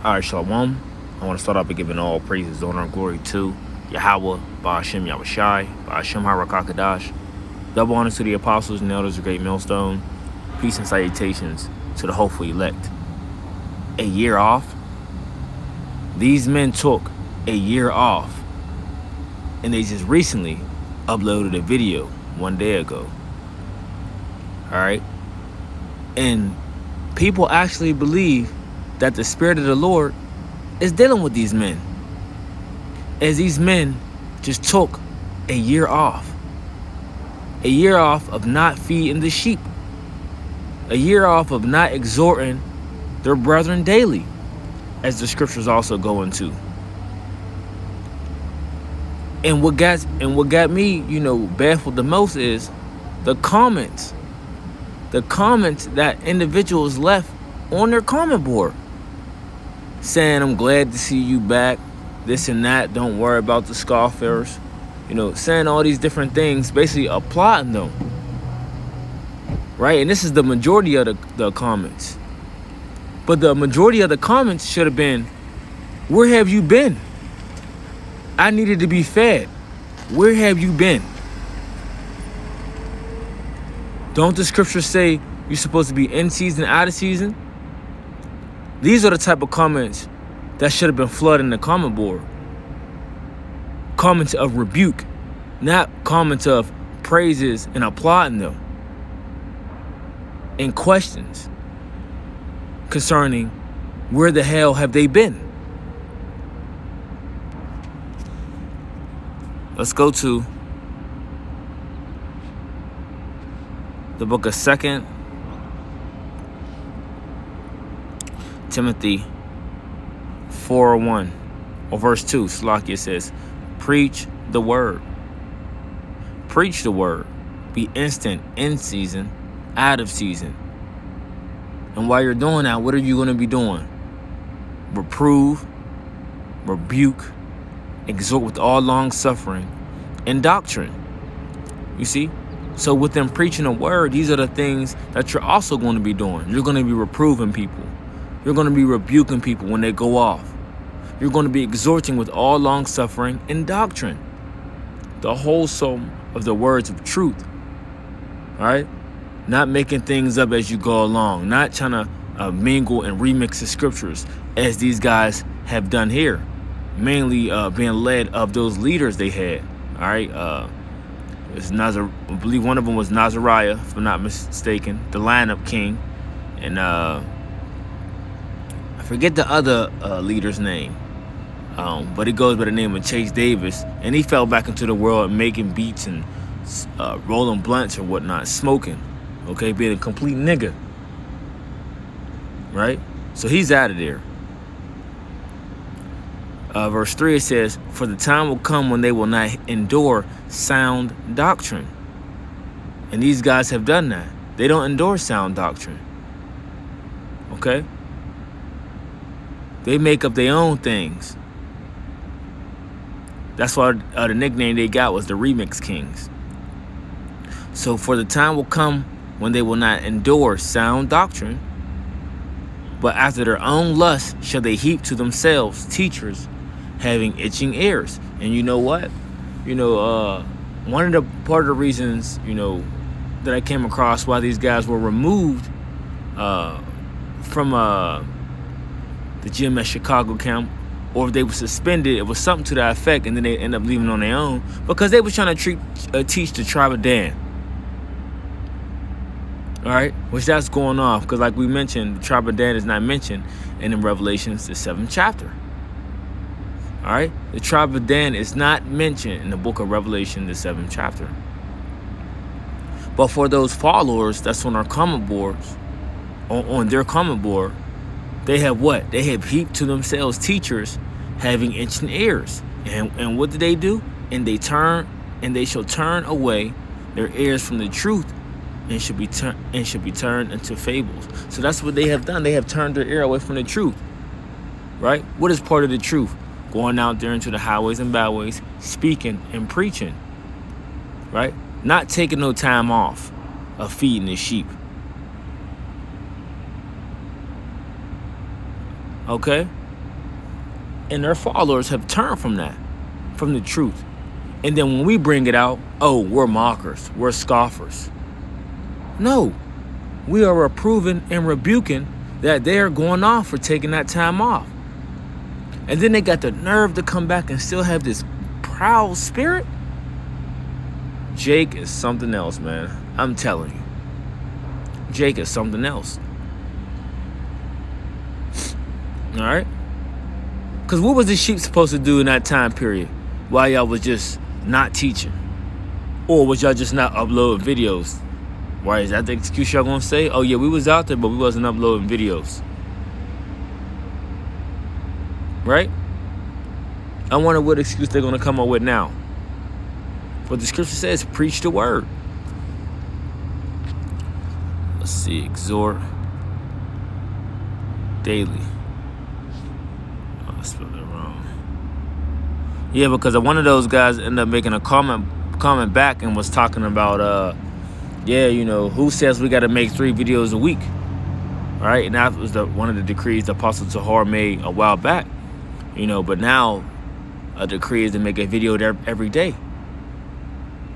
All right, Shalom. I want to start off by giving all praises, honor, and glory to Yahweh, Ba'ashem Yahushai, Ba'ashem Harakakadash. Double honor to the apostles and elders of Great Millstone. Peace and salutations to the hopeful elect. A year off? These men took a year off, and they just recently uploaded a video 1 day ago. All right? And people actually believe that the Spirit of the Lord is dealing with these men, as these men just took a year off. A year off of not feeding the sheep. A year off of not exhorting their brethren daily, as the scriptures also go into. And what got me, baffled the most is the comments. The comments that individuals left on their comment board, saying, I'm glad to see you back, this and that, don't worry about the scoffers, saying all these different things, basically applauding them, right? And this is the majority of the comments. But the majority of the comments should have been, where have you been? I needed to be fed. Where have you been? Don't the scriptures say you're supposed to be in season, out of season? These are the type of comments that should have been flooding the comment board. Comments of rebuke, not comments of praises and applauding them. And questions concerning where the hell have they been? Let's go to the book of 2 Timothy 4:1 or verse 2. Slakia says, preach the word. Preach the word. Be instant, in season, out of season. And while you're doing that, what are you going to be doing? Reprove, rebuke, exhort with all long suffering and doctrine. You see? So with them preaching the word, these are the things that you're also going to be doing. You're going to be reproving people. You're going to be rebuking people when they go off. You're going to be exhorting with all long suffering and doctrine. The wholesome of the words of truth. All right? Not making things up as you go along. Not trying to mingle and remix the scriptures as these guys have done here. Mainly being led of those leaders they had. All right? I believe one of them was Nazariah, if I'm not mistaken. The lineup king. And I forget the other leader's name. But he goes by the name of Chase Davis. And he fell back into the world making beats and rolling blunts or whatnot. Smoking. Okay, being a complete nigga. Right? So he's out of there. Verse 3, it says, for the time will come when they will not endure sound doctrine. And these guys have done that. They don't endure sound doctrine. Okay? They make up their own things. That's why the nickname they got was the Remix Kings. So for the time will come when they will not endure sound doctrine, but after their own lust shall they heap to themselves teachers having itching ears. And you know what? One of the part of the reasons, that I came across why these guys were removed from the gym at Chicago camp, or if they were suspended, it was something to that effect, and then they end up leaving on their own because they were trying to teach the tribe of Dan. All right, which that's going off because, like we mentioned, the tribe of Dan is not mentioned in Revelations, the 7th chapter. All right, the tribe of Dan is not mentioned in the book of Revelation, the 7th chapter. But for those followers that's on our comment boards, on their comment board, they have what? They have heaped to themselves teachers having itching ears. And what do? And they shall turn away their ears from the truth and should be turned into fables. So that's what they have done. They have turned their ear away from the truth. Right? What is part of the truth? Going out there into the highways and byways, speaking and preaching. Right? Not taking no time off of feeding the sheep. Okay? And their followers have turned from that, from the truth. And then when we bring it out, oh, we're mockers, we're scoffers. No, we are reproving and rebuking that they are going off for taking that time off. And then they got the nerve to come back and still have this proud spirit. Jake is something else, man. I'm telling you. Jake is something else. All right? Because what was the sheep supposed to do in that time period while y'all was just not teaching? Or was y'all just not uploading videos? Why is that the excuse y'all gonna say? Oh yeah, we was out there, but we wasn't uploading videos. Right? I wonder what excuse they're gonna come up with now. But the scripture says, preach the word. Let's see, exhort daily. Oh, I spelled it wrong. Yeah, because one of those guys ended up making a comment back and was talking about yeah, you know, who says we got to make 3 videos a week, right? And that was one of the decrees the Apostle Tahar made a while back, you know. But now a decree is to make a video there every day,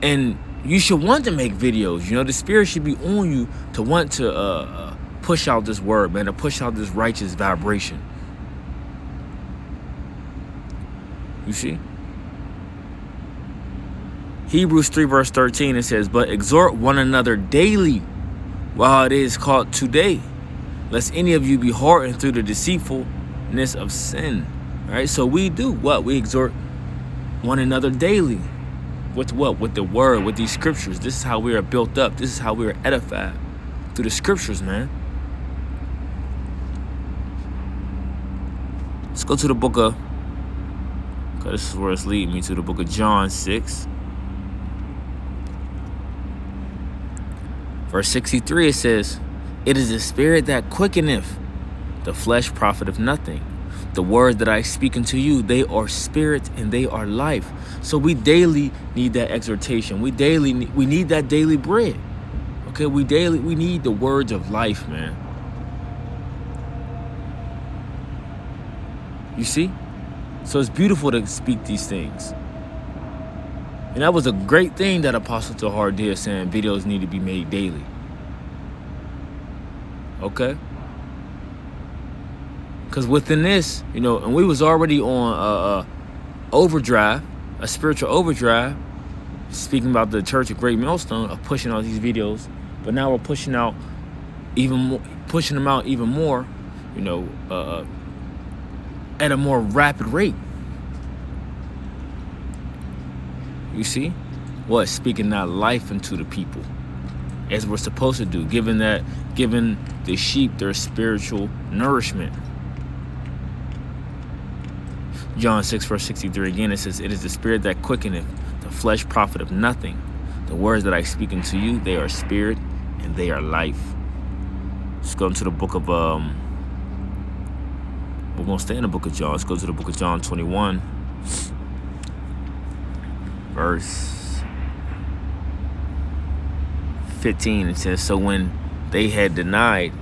and you should want to make videos. You know, the Spirit should be on you to want to push out this word, man, to push out this righteous vibration. You see? Hebrews 3 verse 13, it says, but exhort one another daily while it is called today, lest any of you be hardened through the deceitfulness of sin. All right, so we do what? We exhort one another daily. With what? With the word, with these scriptures. This is how we are built up. This is how we are edified, through the scriptures, man. Let's go to the book of, because this is where it's leading me to, the book of John 6. Verse 63, it says, it is the spirit that quickeneth, the flesh profiteth nothing. The words that I speak unto you, they are spirit and they are life. So we daily need that exhortation. We need that daily bread. Okay, we need the words of life, man. You see? So it's beautiful to speak these things. And that was a great thing that Apostle Tahar did, saying videos need to be made daily. Okay? Because within this, you know, and we was already on overdrive, a spiritual overdrive, speaking about the Church of Great Millstone, of pushing out these videos. But now we're pushing them out even more, you know, at a more rapid rate. You see? What? Speaking that life into the people, as we're supposed to do, giving the sheep their spiritual nourishment. John 6 verse 63 again, it says, it is the spirit that quickeneth, the flesh profiteth nothing. The words that I speak unto you, they are spirit and they are life. Let's go into the book of we're gonna stay in the book of John. Let's go to the book of John 21 verse 15. It says, so when they had denied,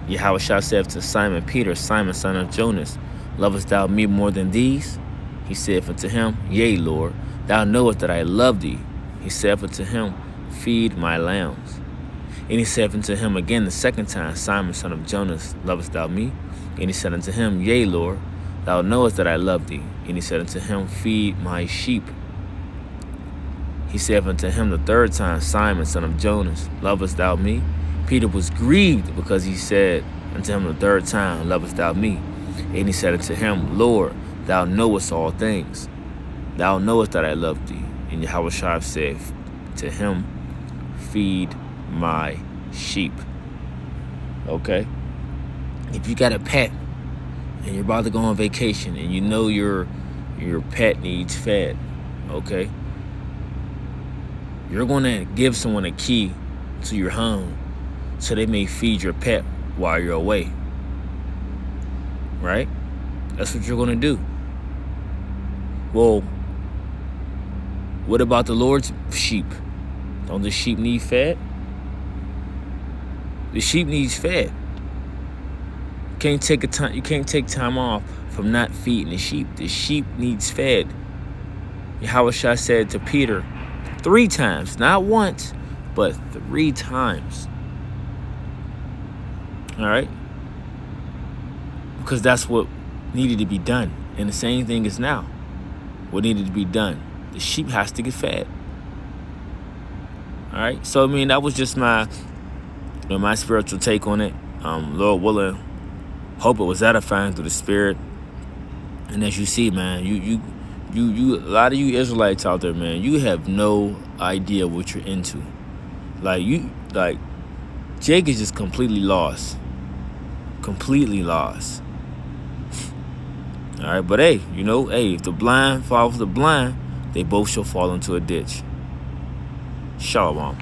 Yahushua said to Simon Peter, Simon, son of Jonas, lovest thou me more than these? He said unto him, yea, Lord, thou knowest that I love thee. He said unto him, feed my lambs. And he said unto him again the second time, Simon, son of Jonas, lovest thou me? And he said unto him, yea, Lord, thou knowest that I love thee. And he said unto him, feed my sheep. He said unto him the third time, Simon, son of Jonas, lovest thou me? Peter was grieved because he said unto him the third time, lovest thou me? And he said unto him, Lord, thou knowest all things. Thou knowest that I love thee. And Yahushua said to him, feed my sheep. Okay? If you got a pet and you're about to go on vacation and you know your pet needs fed, okay? You're going to give someone a key to your home so they may feed your pet while you're away. Right? That's what you're going to do. Well, what about the Lord's sheep? Don't the sheep need fed? The sheep needs fed. You can't take time off from not feeding the sheep. The sheep needs fed. Yahweh said to Peter 3 times, not once, but 3 times. All right? Because that's what needed to be done. And the same thing is now. What needed to be done. The sheep has to get fed. All right? So, I mean, that was just my spiritual take on it. Lord willing, hope it was edifying through the Spirit. And as you see, man, you a lot of you Israelites out there, man, you have no idea what you're into. Jake is just completely lost. Completely lost. All right, but hey, if the blind fall for the blind, they both shall fall into a ditch. Shalom.